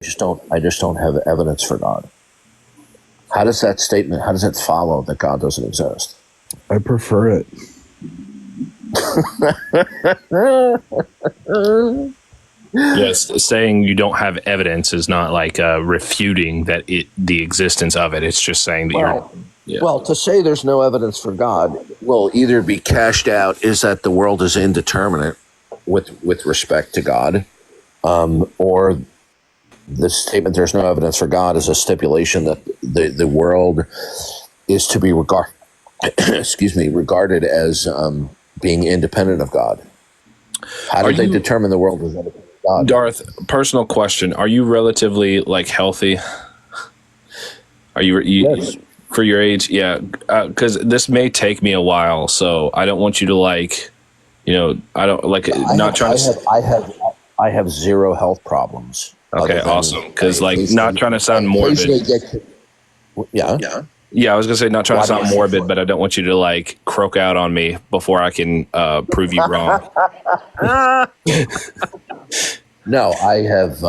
just don't have evidence for God. How does that follow that God doesn't exist? I prefer it. Yes, saying you don't have evidence is not like refuting the existence of it. It's just saying that Well, to say there's no evidence for God will either be cashed out is that the world is indeterminate with respect to God, or the statement there's no evidence for God is a stipulation that the world is to be regarded as being independent of God. How did they determine the world was independent of God? Darth, personal question: are you relatively healthy? Are you Yes. For your age? Yeah, because this may take me a while, so I don't want you to I don't I have zero health problems. Okay, awesome. Because not trying to sound morbid. Yeah, I was gonna say not trying to sound morbid, but I don't want you to croak out on me before I can prove you wrong. No, I have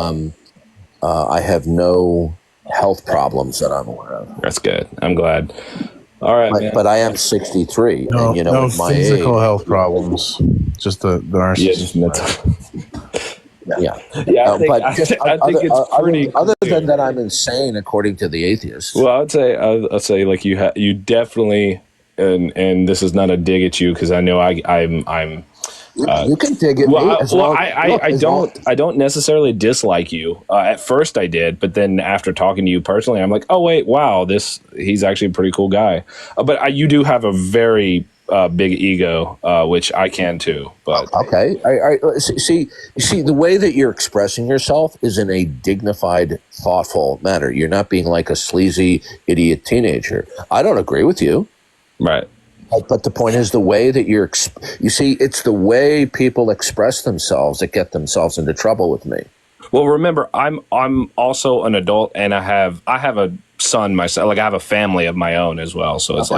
no health problems that I'm aware of. That's good. I'm glad. All right, but I am 63. No, and, no my physical age, health problems. Just the narcissism. Yeah. I think it's pretty. Other than that, I'm insane, according to the atheists. Well, I'd say you definitely, and this is not a dig at you because I know I'm. You can dig at me. I don't necessarily dislike you. At first, I did, but then after talking to you personally, I'm like, oh wait, wow, he's actually a pretty cool guy. But you do have a very big ego, which I can too. But okay, see, the way that you're expressing yourself is in a dignified, thoughtful manner. You're not being like a sleazy idiot teenager. I don't agree with you, right? But the point is the way that it's the way people express themselves that get themselves into trouble with me. Well, remember, I'm also an adult, and I have a son myself. I have a family of my own as well. So it's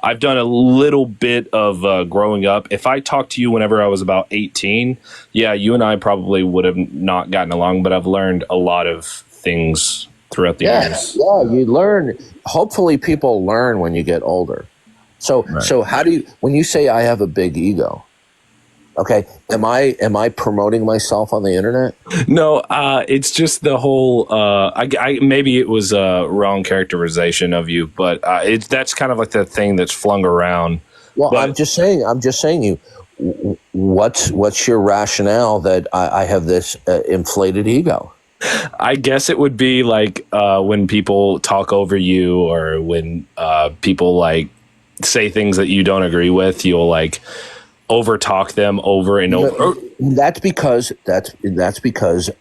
I've done a little bit of growing up. If I talked to you whenever I was about 18, yeah, you and I probably would have not gotten along. But I've learned a lot of things throughout the years. Yeah, you learn. Hopefully, people learn when you get older. So how do you, when you say I have a big ego, okay, am I promoting myself on the internet? No, it's just the whole, maybe it was a wrong characterization of you, but that's kind of like the thing that's flung around. Well, I'm just saying what's your rationale that I have this inflated ego? I guess it would be when people talk over you or when people say things that you don't agree with, you'll overtalk them over and over. That's because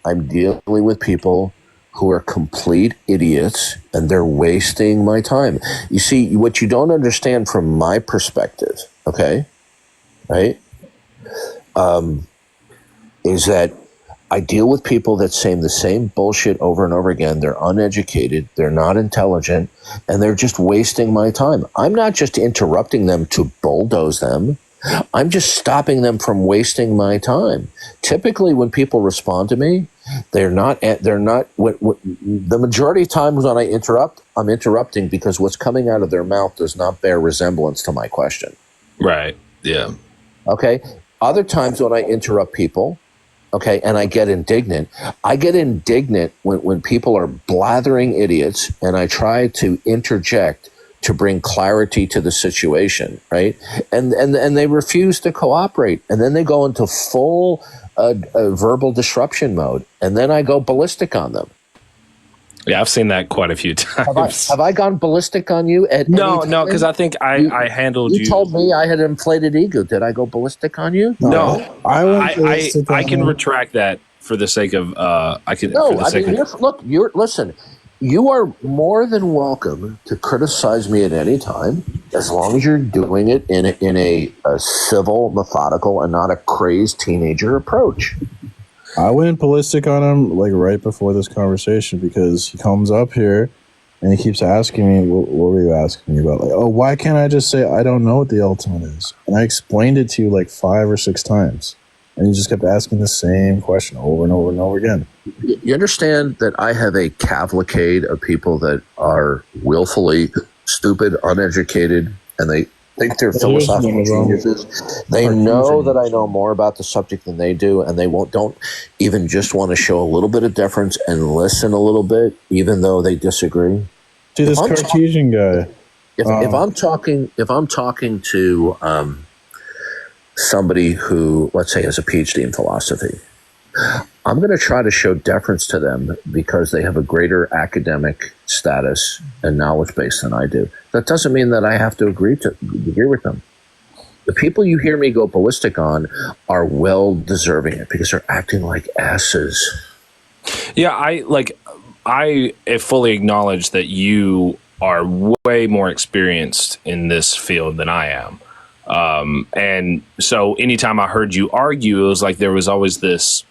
I'm dealing with people who are complete idiots and they're wasting my time. You see, what you don't understand from my perspective, okay, right, is that I deal with people that say the same bullshit over and over again. They're uneducated, they're not intelligent, and they're just wasting my time. I'm not just interrupting them to bulldoze them. I'm just stopping them from wasting my time. Typically, when people respond to me, the majority of times when I interrupt, I'm interrupting because what's coming out of their mouth does not bear resemblance to my question. Right. Yeah. Okay. Other times when I interrupt people, okay, and I get indignant. I get indignant when people are blathering idiots and I try to interject to bring clarity to the situation, right? And they refuse to cooperate. And then they go into full verbal disruption mode. And then I go ballistic on them. Yeah, I've seen that quite a few times. Have I gone ballistic on you at No, because I think I handled you. You told me I had an inflated ego. Did I go ballistic on you? No. I can retract that for the sake of listen. You are more than welcome to criticize me at any time, as long as you're doing it in a civil, methodical, and not a crazed teenager approach. I went ballistic on him right before this conversation because he comes up here and he keeps asking me, what were you asking me about? Why can't I just say I don't know what the ultimate is? And I explained it to you 5 or 6 times. and he just kept asking the same question over and over and over again. You understand that I have a cavalcade of people that are willfully stupid, uneducated, and they think they're philosophical geniuses. They know that I know more about the subject than they do, and they don't even just want to show a little bit of deference and listen a little bit, even though they disagree. See this Cartesian guy. If I'm talking to somebody who, let's say, has a PhD in philosophy, I'm going to try to show deference to them because they have a greater academic status and knowledge base than I do. That doesn't mean that I have to agree with them. The people you hear me go ballistic on are well deserving it because they're acting like asses. Yeah, I fully acknowledge that you are way more experienced in this field than I am. And so anytime I heard you argue, it was like there was always this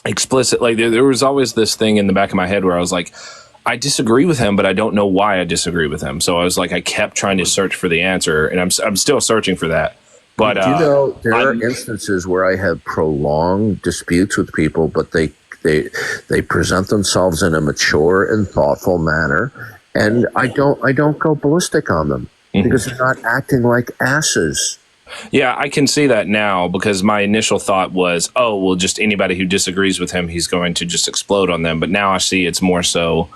explicit, like there was always this thing in the back of my head where I was like, I disagree with him, but I don't know why I disagree with him. So I was like, I kept trying to search for the answer, and I'm still searching for that. But there are instances where I have prolonged disputes with people, but they present themselves in a mature and thoughtful manner, and I don't go ballistic on them because they're not acting like asses. Yeah, I can see that now because my initial thought was, oh, well, just anybody who disagrees with him, he's going to just explode on them. But now I see it's more so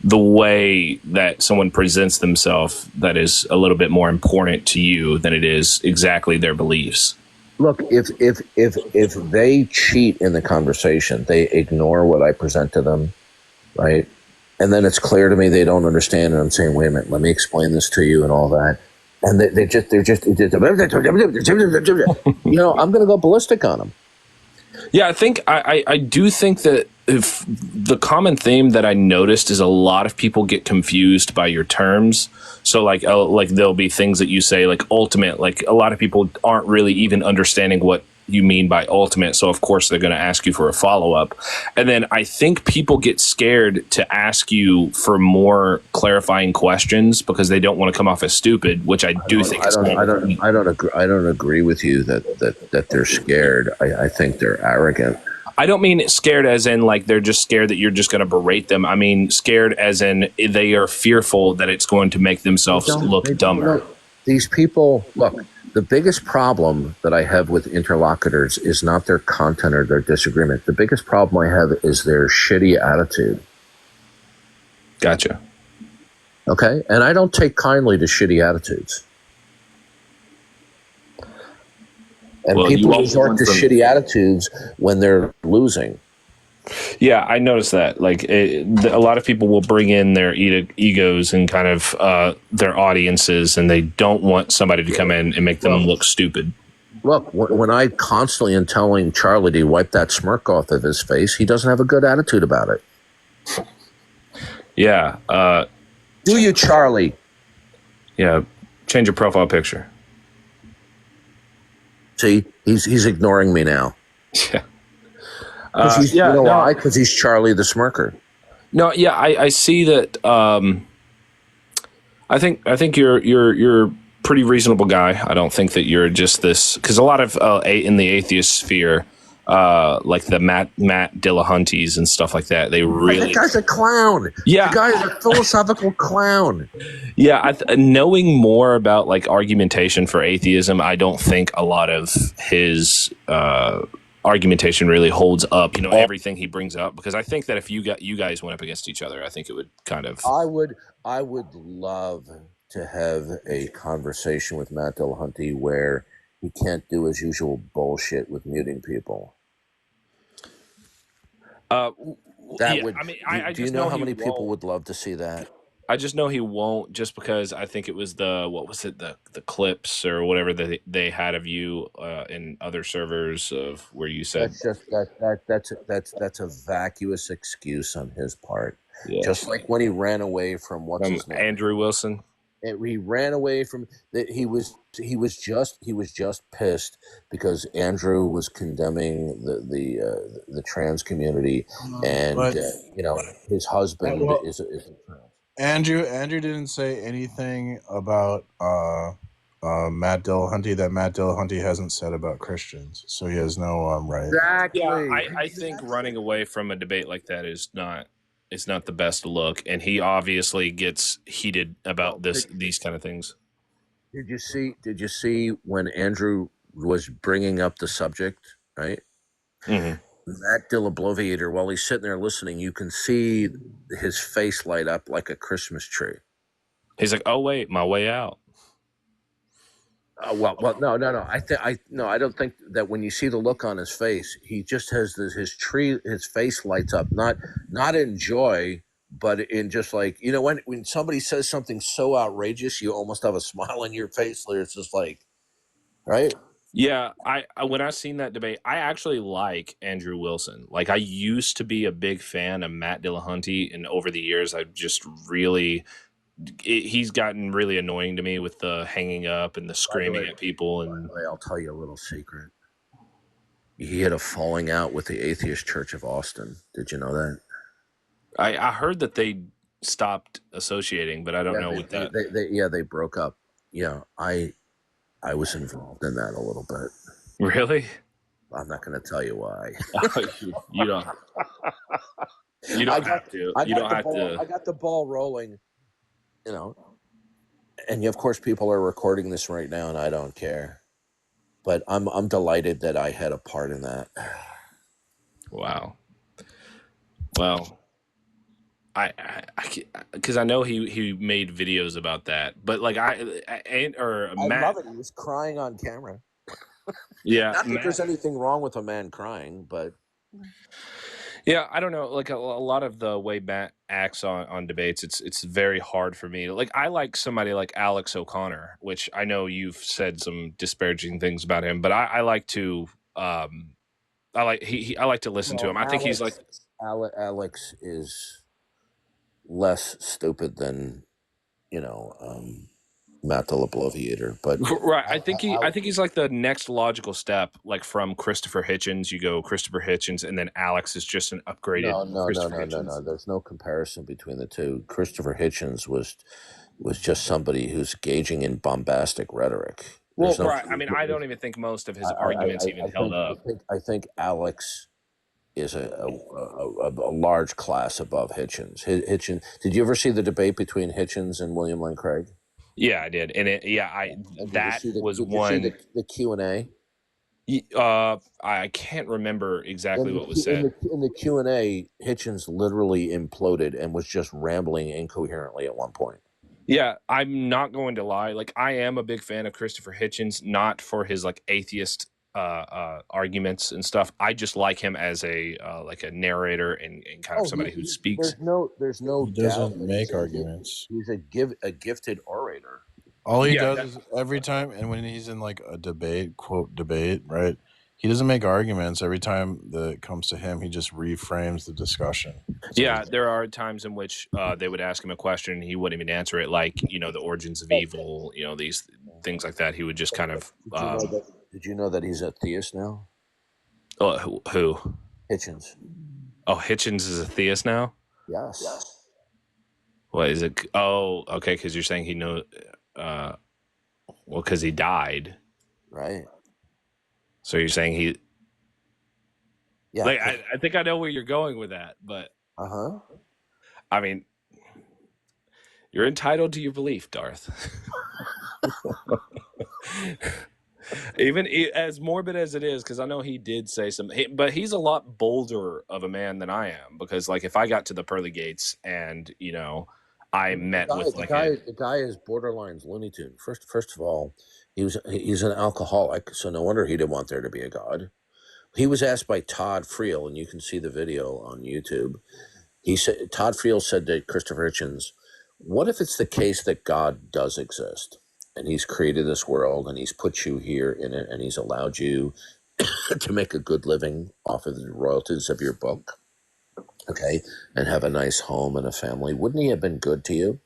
the way that someone presents themselves that is a little bit more important to you than it is exactly their beliefs. Look, if they cheat in the conversation, they ignore what I present to them, right? And then it's clear to me they don't understand, and I'm saying, wait a minute, let me explain this to you and all that. And they're just I'm going to go ballistic on them. Yeah, I think I do think that if the common theme that I noticed is a lot of people get confused by your terms. So like there'll be things that you say like ultimate, like a lot of people aren't really even understanding what you mean by ultimate. So of course they're going to ask you for a follow-up. And then I think people get scared to ask you for more clarifying questions because they don't want to come off as stupid, which I think I don't agree with you that they're scared. I think they're arrogant. I don't mean scared as in like they're just scared that you're just going to berate them. I mean scared as in they are fearful that it's going to make themselves look dumber. These people, look, the biggest problem that I have with interlocutors is not their content or their disagreement. The biggest problem I have is their shitty attitude. Gotcha. Okay? And I don't take kindly to shitty attitudes. And people resort to shitty attitudes when they're losing. Yeah, I noticed that. Like, a lot of people will bring in their egos and kind of their audiences, and they don't want somebody to come in and make them look stupid. Look, when I constantly am telling Charlie to wipe that smirk off of his face, he doesn't have a good attitude about it. Yeah. Do you, Charlie? Yeah. Change your profile picture. See, he's ignoring me now. Yeah. You know why? Because he's Charlie the Smirker. No, yeah, I see that. I think you're a pretty reasonable guy. I don't think that you're just this, because a lot of in the atheist sphere, like the Matt Dillahunties and stuff like that, they really. That guy's a clown. Yeah, the guy is a philosophical clown. Yeah, knowing more about like argumentation for atheism, I don't think a lot of his argumentation really holds up. You know, everything he brings up, because I think that if you guys went up against each other, I think it would kind of. I would love to have a conversation with Matt Dillahunty where he can't do his usual bullshit with muting people. Do you know how many people would love to see that? I just know he won't, just because I think it was the clips or whatever that they had of you in other servers of where you said that's a vacuous excuse on his part. Yeah. Just like when he ran away from his name? Andrew Wilson. He ran away from that. He was just pissed because Andrew was condemning the trans community, and his husband is a trans. Andrew didn't say anything about Matt Dillahunty that Matt Dillahunty hasn't said about Christians, so he has no right. Exactly. Yeah, I think running away from a debate like that is not the best look, and he obviously gets heated about these kind of things. Did you see? Did you see when Andrew was bringing up the subject? Right. Mm-hmm. That Dillabloviator, while he's sitting there listening, you can see his face light up like a Christmas tree. He's like, "Oh wait, my way out." Well, no. I don't think that when you see the look on his face, he just has his face lights up, not in joy, but in just like, when somebody says something so outrageous, you almost have a smile on your face. Where it's just like, right? Yeah, I when I seen that debate, I actually like Andrew Wilson. Like I used to be a big fan of Matt Dillahunty, and over the years, I've just really he's gotten really annoying to me with the hanging up and the screaming at people. And I'll tell you a little secret. He had a falling out with the Atheist Church of Austin. Did you know that? I heard that they stopped associating, but I don't know what that. They broke up. Yeah, I was involved in that a little bit. Really? I'm not going to tell you why. You don't. You don't have to. You don't have to. I got the ball rolling, and of course people are recording this right now, and I don't care. But I'm delighted that I had a part in that. Wow. Well, because I know he made videos about that, but like I Matt, love it. He was crying on camera. Yeah, not that there's anything wrong with a man crying, but yeah, I don't know. Like a lot of the way Matt acts on debates, it's very hard for me. Like I like somebody like Alex O'Connor, which I know you've said some disparaging things about him, but I like to I like to listen to him. I think he's like Alex is less stupid than Matt the Bloviator, but right. I think he's like the next logical step, like from Christopher Hitchens. You go Christopher Hitchens, and then Alex is just an upgraded. No. There's no comparison between the two. Christopher Hitchens was just somebody who's engaging in bombastic rhetoric. Well, right. I mean, I don't even think most of his arguments held up. I think Alex is a large class above Hitchens. Hitchens. Did you ever see the debate between Hitchens and William Lane Craig? Yeah, I did, and that was one. The Q&A. I can't remember exactly what was said in the Q&A. Hitchens literally imploded and was just rambling incoherently at one point. Yeah, I'm not going to lie. Like, I am a big fan of Christopher Hitchens, not for his like atheist arguments and stuff. I just like him as a like a narrator and kind of somebody who speaks. There's no he doesn't make arguments. He's a gifted orator. All he does is every time, and when he's in like a debate, quote debate, right? He doesn't make arguments. Every time that it comes to him, he just reframes the discussion. Yeah, there are times in which they would ask him a question and he wouldn't even answer it, like, the origins of evil, these things like that. He would just kind of... Did you know that he's a theist now? Who? Hitchens. Oh, Hitchens is a theist now? Yes. What is it? Oh, okay, because you're saying he knows... well, because he died. Right. So you're saying he... Yeah. Like, I think I know where you're going with that, but... Uh-huh. I mean, you're entitled to your belief, Darth. Even as morbid as it is, because I know he did say something, but he's a lot bolder of a man than I am, because, like, if I got to the pearly gates and, I met with like the guy is borderline Looney Tune. First of all, he's an alcoholic, so no wonder he didn't want there to be a God. He was asked by Todd Friel, and you can see the video on YouTube. Todd Friel said to Christopher Hitchens, "What if it's the case that God does exist, and He's created this world, and He's put you here in it, and He's allowed you to make a good living off of the royalties of your book, okay, and have a nice home and a family? Wouldn't He have been good to you?"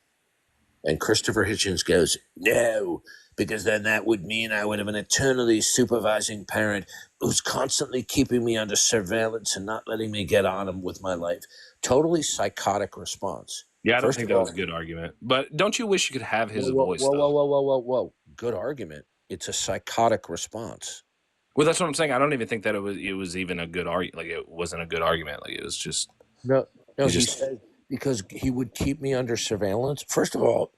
And Christopher Hitchens goes, "No, because then that would mean I would have an eternally supervising parent who's constantly keeping me under surveillance and not letting me get on him with my life." Totally psychotic response. Yeah, I don't think that was a good argument. But don't you wish you could have his voice? Whoa. good argument. It's a psychotic response. Well, that's what I'm saying. I don't even think that it was even a good argument. Like, it wasn't a good argument. Like, it was just No, it's he just said because he would keep me under surveillance. First of all,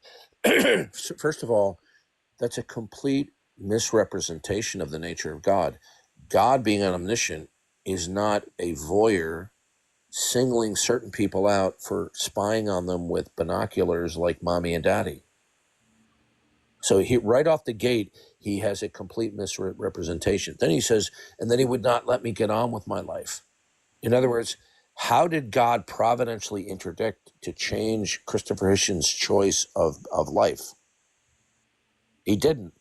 that's a complete misrepresentation of the nature of God. God, being omniscient, is not a voyeur singling certain people out for spying on them with binoculars like mommy and daddy. So he, right off the gate, he has a complete misrepresentation. Then he says, and then he would not let me get on with my life. In other words, how did God providentially interdict to change Christopher Hitchens' choice of life? He didn't.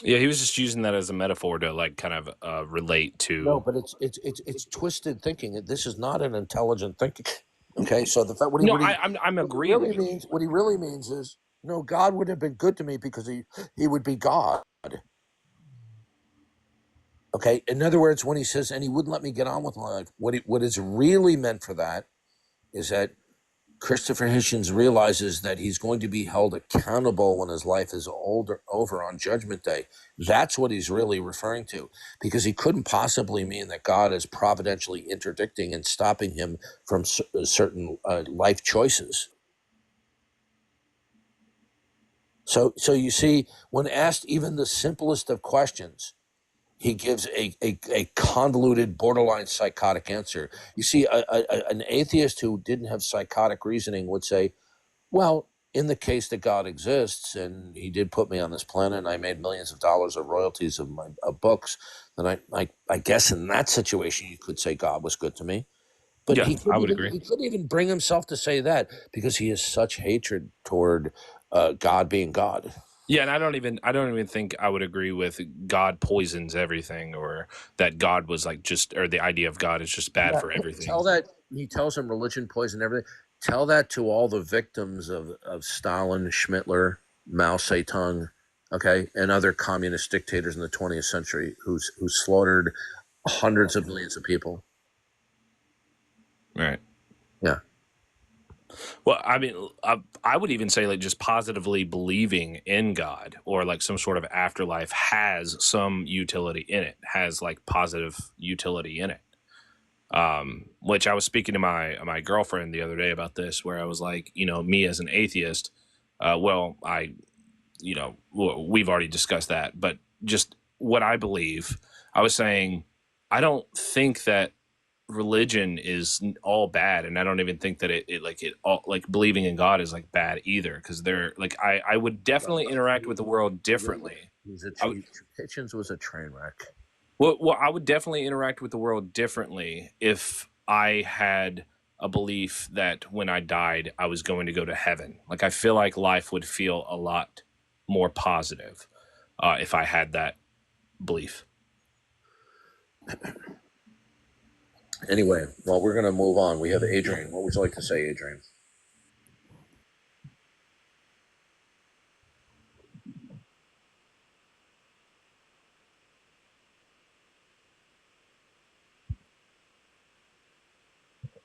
yeah. He was just using that as a metaphor to like kind of relate to. No, but it's twisted thinking. This is not an intelligent thinking. Okay, so the fact No, I'm agreeing. what he really means is no, God would have been good to me because he would be God. Okay, in other words, when he says and he wouldn't let me get on with my life, what is really meant for that is that Christopher Hitchens realizes that he's going to be held accountable when his life is over on Judgment Day. That's what he's really referring to, because he couldn't possibly mean that God is providentially interdicting and stopping him from certain life choices. So you see, when asked even the simplest of questions, he gives a convoluted, borderline psychotic answer. You see, an atheist who didn't have psychotic reasoning would say, well, in the case that God exists and he did put me on this planet and I made millions of dollars of royalties of my books, then I guess in that situation you could say God was good to me. But Yeah, I would agree. he couldn't even bring himself to say that because he has such hatred toward God being God. Yeah, and I don't even think I would agree with God poisons everything, or that God was like just, or the idea of God is just bad for everything. Tell that, he tells him religion poisoned everything. Tell that to all the victims of Stalin, Schmittler, Mao Zedong, okay, and other communist dictators in the 20th century who slaughtered hundreds of millions of people. Right. Yeah. Well, I mean, I would even say like just positively believing in God or like some sort of afterlife has some utility in it, has like positive utility in it. Which I was speaking to my girlfriend the other day about this, where I was like, me as an atheist, we've already discussed that, but just what I believe, I was saying, I don't think that religion is all bad, and I don't even think that it all like believing in God is like bad either, because they're like I would definitely interact with the world differently. Hitchens was a train wreck. Well, I would definitely interact with the world differently if I had a belief that when I died I was going to go to heaven. Like, I feel like life would feel a lot more positive if I had that belief. Anyway, well, we're going to move on. We have Adrian. What would you like to say, Adrian?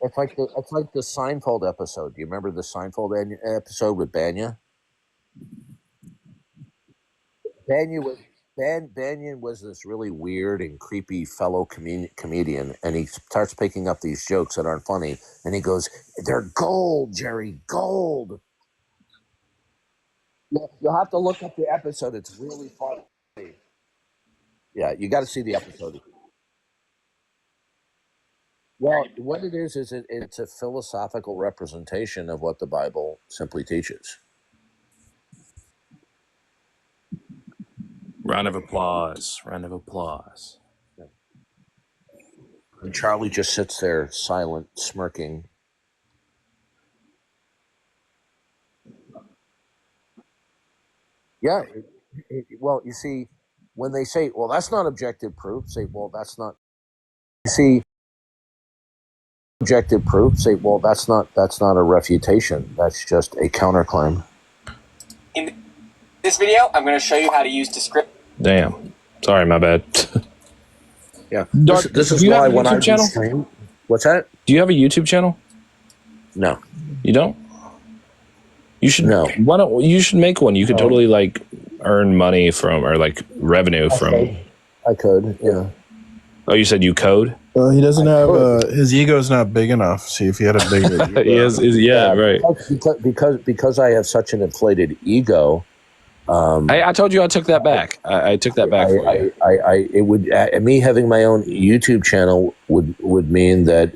It's like the Seinfeld episode. Do you remember the Seinfeld episode with Banya? Banyan was this really weird and creepy fellow comedian, and he starts picking up these jokes that aren't funny, and he goes, "They're gold, Jerry, gold." You'll have to look up the episode. It's really funny. Yeah, you got to see the episode. Well, what it is it's a philosophical representation of what the Bible simply teaches. Round of applause. Round of applause. And Charlie just sits there, silent, smirking. Yeah. Well, you see, when they say, "Well, that's not objective proof," say, "Well, that's not." You see, objective proof. Say, "Well, that's not a refutation. That's just a counterclaim." In this video, I'm going to show you how to use descriptive. Damn. Sorry, my bad. Yeah. Dark, this is do you why have a when I YouTube channel? stream, what's that? Do you have a YouTube channel? No. You don't? You should. No. Why don't you should make one? You could totally like earn money from or like revenue from. I could, yeah. Oh, you said you code? He doesn't have his ego's not big enough. See, if he had a bigger ego. He has, yeah, right. Because I have such an inflated ego. I told you I took that back. I took that back for you. It would me having my own YouTube channel would mean that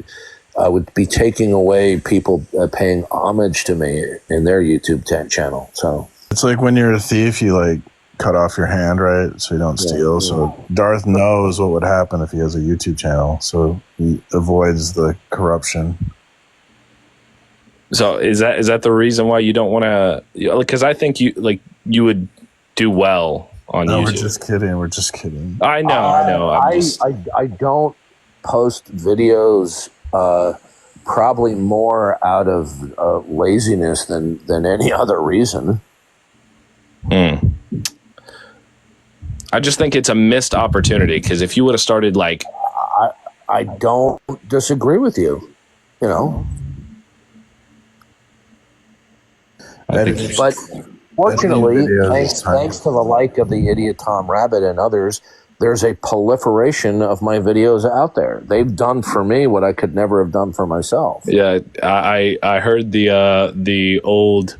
I would be taking away people paying homage to me in their YouTube channel. So It's like when you're a thief, you like cut off your hand, right? So you don't steal. So Darth knows what would happen if he has a YouTube channel. So he avoids the corruption. So is that the reason why you don't want to? Because I think you would do well on No, YouTube. we're just kidding. We're just kidding. I know. I don't post videos probably more out of laziness than any other reason. I just think it's a missed opportunity because if you would have started like, I don't disagree with you, you know. But fortunately, thanks to the like of the idiot Tom Rabbit and others, there's a proliferation of my videos out there. They've done for me what I could never have done for myself. yeah, I heard the old,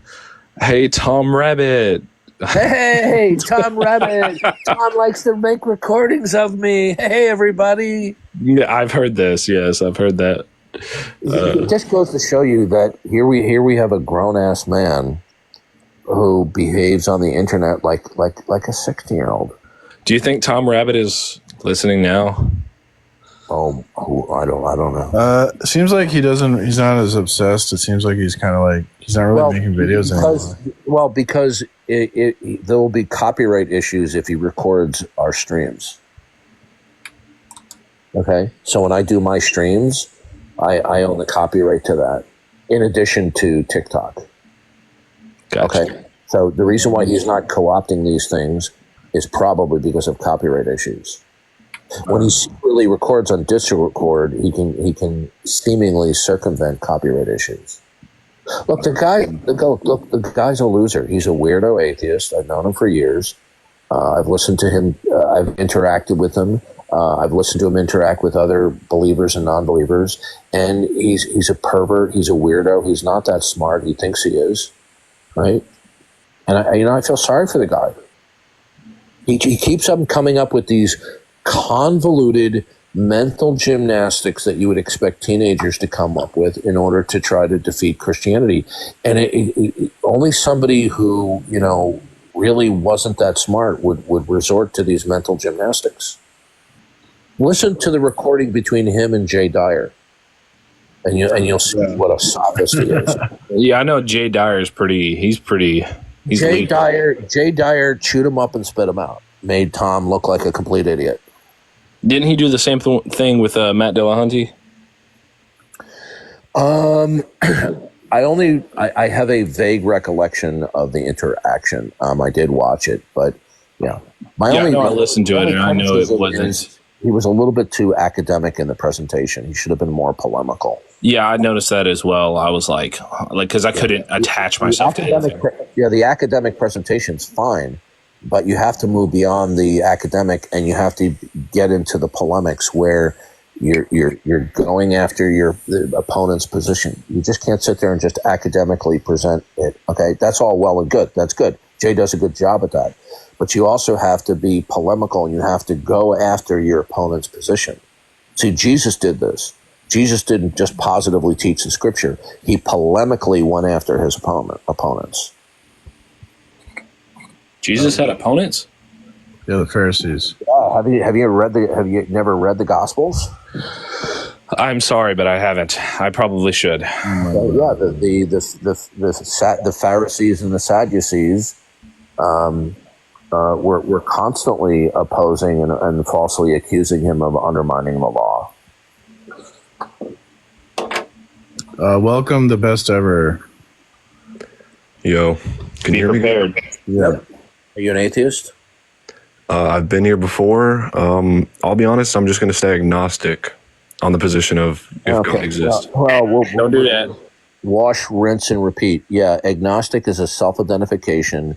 hey Tom Rabbit. Hey, Tom Rabbit. Tom likes to make recordings of me. Hey, everybody. Yeah, I've heard this. Yes, I've heard that. It just goes to show you that here we have a grown-ass man who behaves on the internet like a 16-year-old. Do you think Tom Rabbit is listening now? Oh, I don't know. Seems like he's not as obsessed. It seems like he's kind of like, he's not really making videos anymore. Well, because there will be copyright issues if he records our streams. Okay? So when I do my streams, I own the copyright to that, in addition to TikTok. Gotcha. Okay? So the reason why he's not co-opting these things is probably because of copyright issues. When he secretly records on Discord, he can seemingly circumvent copyright issues. Look, the guy's a loser. He's a weirdo atheist. I've known him for years. I've listened to him. I've interacted with him. I've listened to him interact with other believers and non-believers. And he's a pervert. He's a weirdo. He's not that smart. He thinks he is, right? And I feel sorry for the guy. He keeps on coming up with these convoluted mental gymnastics that you would expect teenagers to come up with in order to try to defeat Christianity. And only somebody who, really wasn't that smart would resort to these mental gymnastics. Listen to the recording between him and Jay Dyer, and you'll see what a sophist he is. Yeah, I know Jay Dyer is pretty. He's Jay Dyer chewed him up and spit him out. Made Tom look like a complete idiot. Didn't he do the same thing with Matt Dillahunty? I have a vague recollection of the interaction. I did watch it, but yeah. I listened to it, and I know it wasn't. He was a little bit too academic in the presentation. He should have been more polemical. Yeah, I noticed that as well. I was like, because I couldn't attach myself to anything. The academic presentation's fine, but you have to move beyond the academic, and you have to get into the polemics where you're going after the opponent's position. You just can't sit there and just academically present it. Okay, that's all well and good. That's good. Jay does a good job at that. But you also have to be polemical, and you have to go after your opponent's position. See, Jesus did this. Jesus didn't just positively teach the scripture. He polemically went after his opponents. Jesus had opponents? Yeah, the Pharisees. Yeah, have you never read the Gospels? I'm sorry, but I haven't. I probably should. The Pharisees and the Sadducees were constantly opposing and falsely accusing him of undermining the law. Welcome, the best ever. Yo, can you hear me? Yeah. Are you an atheist? I've been here before. I'll be honest, I'm just going to stay agnostic on the position of if God exists. Well, Don't do that. Wash, rinse, and repeat. Yeah, agnostic is a self-identification,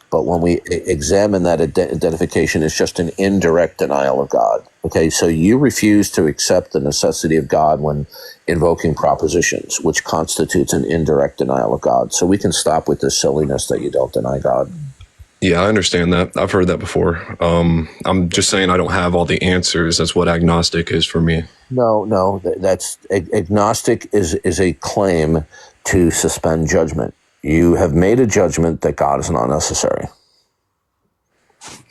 but when we examine that identification, it's just an indirect denial of God. Okay, so you refuse to accept the necessity of God when invoking propositions, which constitutes an indirect denial of God. So we can stop with this silliness that you don't deny God. Yeah, I understand that. I've heard that before. I'm just saying I don't have all the answers. That's what agnostic is for me. No, that's agnostic is a claim to suspend judgment. You have made a judgment that God is not necessary.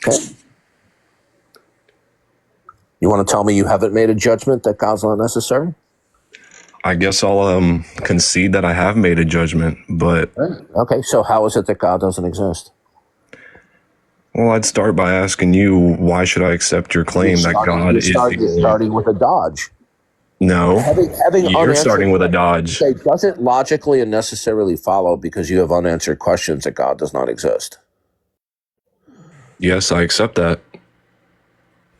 Okay. You want to tell me you haven't made a judgment that God's not necessary? I guess I'll concede that I have made a judgment, but Okay, so how is it that God doesn't exist? well, I'd start by asking you, why should I accept your claim that God is You're starting with a dodge. No, Having you're starting with a dodge. It doesn't logically and necessarily follow because you have unanswered questions that God does not exist. Yes, I accept that.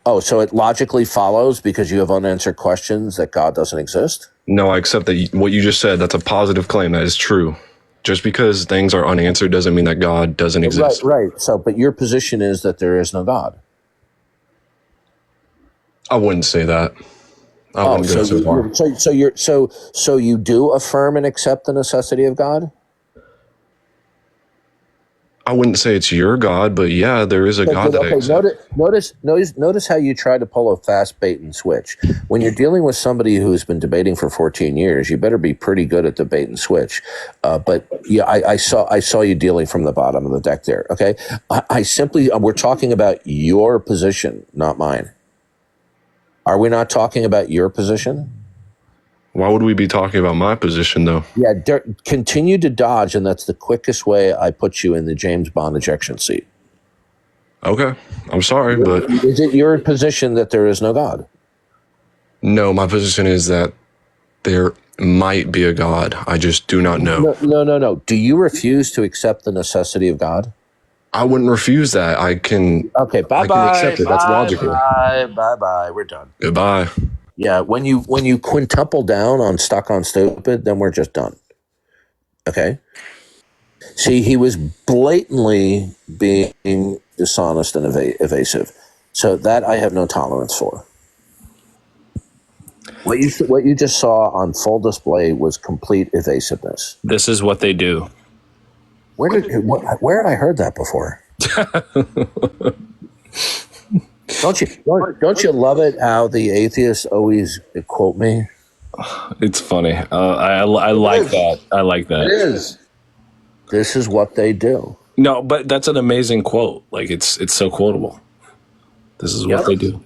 Oh, so it logically follows because you have unanswered questions that God doesn't exist? No, I accept that what you just said, that's a positive claim. That is true. Just because things are unanswered doesn't mean that God doesn't exist. Right. So, but your position is that there is no God. I wouldn't say that. I wouldn't go so far. So you do affirm and accept the necessity of God? I wouldn't say it's your God, but yeah, there is a God that I accept. Notice how you try to pull a fast bait and switch. When you're dealing with somebody who's been debating for 14 years, you better be pretty good at the bait and switch. But yeah, I saw you dealing from the bottom of the deck there. Okay, we're talking about your position, not mine. Are we not talking about your position? Why would we be talking about my position, though? Yeah, continue to dodge, and that's the quickest way I put you in the James Bond ejection seat. Okay, I'm sorry, but is it your position that there is no God? No, my position is that there might be a God. I just do not know. No. Do you refuse to accept the necessity of God? I wouldn't refuse that. I can. Okay, bye. I can accept it. That's logical. Bye. We're done. Goodbye. Yeah, when you quintuple down on stuck on stupid, then we're just done. Okay. See, he was blatantly being dishonest and evasive. So that I have no tolerance for. What you just saw on full display was complete evasiveness. This is what they do. Where had I heard that before? Don't you love it how the atheists always quote me? It's funny. I like that. I like that. It is. This is what they do. No, but that's an amazing quote. Like it's so quotable. This is what they do.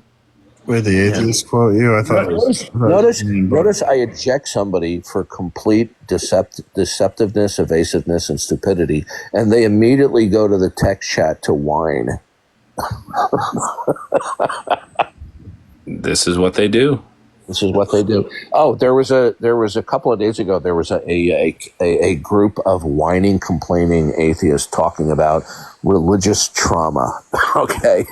Wait, the atheist quote you? I thought. Notice I eject somebody for complete deceptiveness, evasiveness, and stupidity, and they immediately go to the text chat to whine. This is what they do. This is what they do. Oh, there was a couple of days ago. There was a group of whining, complaining atheists talking about religious trauma. Okay,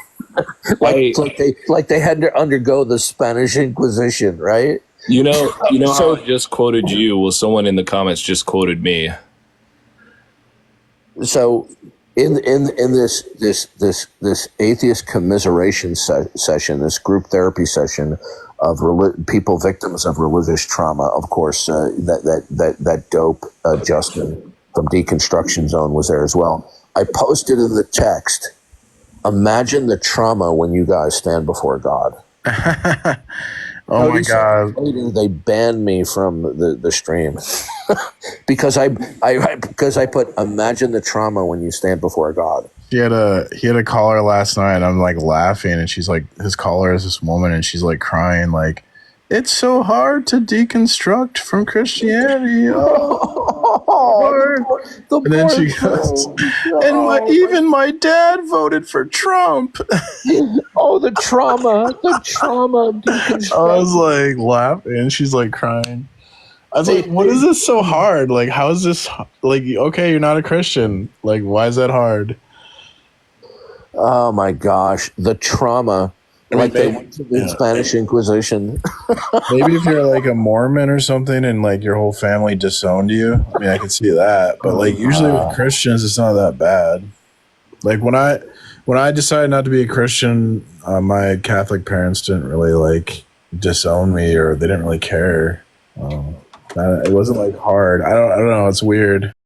like they had to undergo the Spanish Inquisition, right? You know how I just quoted you? Well, someone in the comments just quoted me. So in this atheist commiseration session, this group therapy session of people victims of religious trauma, of course, that dope Justin from Deconstruction Zone was there as well. I posted in the text, imagine the trauma when you guys stand before God. Oh my God! Later, they banned me from the stream because I put imagine the trauma when you stand before God. He had a caller last night. And I'm like laughing, and she's like, his caller is this woman, and she's like crying, like, it's so hard to deconstruct from Christianity. And then she goes, and even my dad voted for Trump. Oh, the trauma of deconstruction. I was like laughing, and she's like crying. I was like, what is this so hard? Like, how is this, like, okay, you're not a Christian. Like, why is that hard? Oh my gosh, the trauma like they maybe, went to the Spanish Inquisition. maybe if you're like a Mormon or something and like your whole family disowned you, I mean, I could see that. But like usually with Christians, it's not that bad. Like when I decided not to be a Christian, my Catholic parents didn't really like disown me, or they didn't really care. It wasn't like hard. I don't know. It's weird.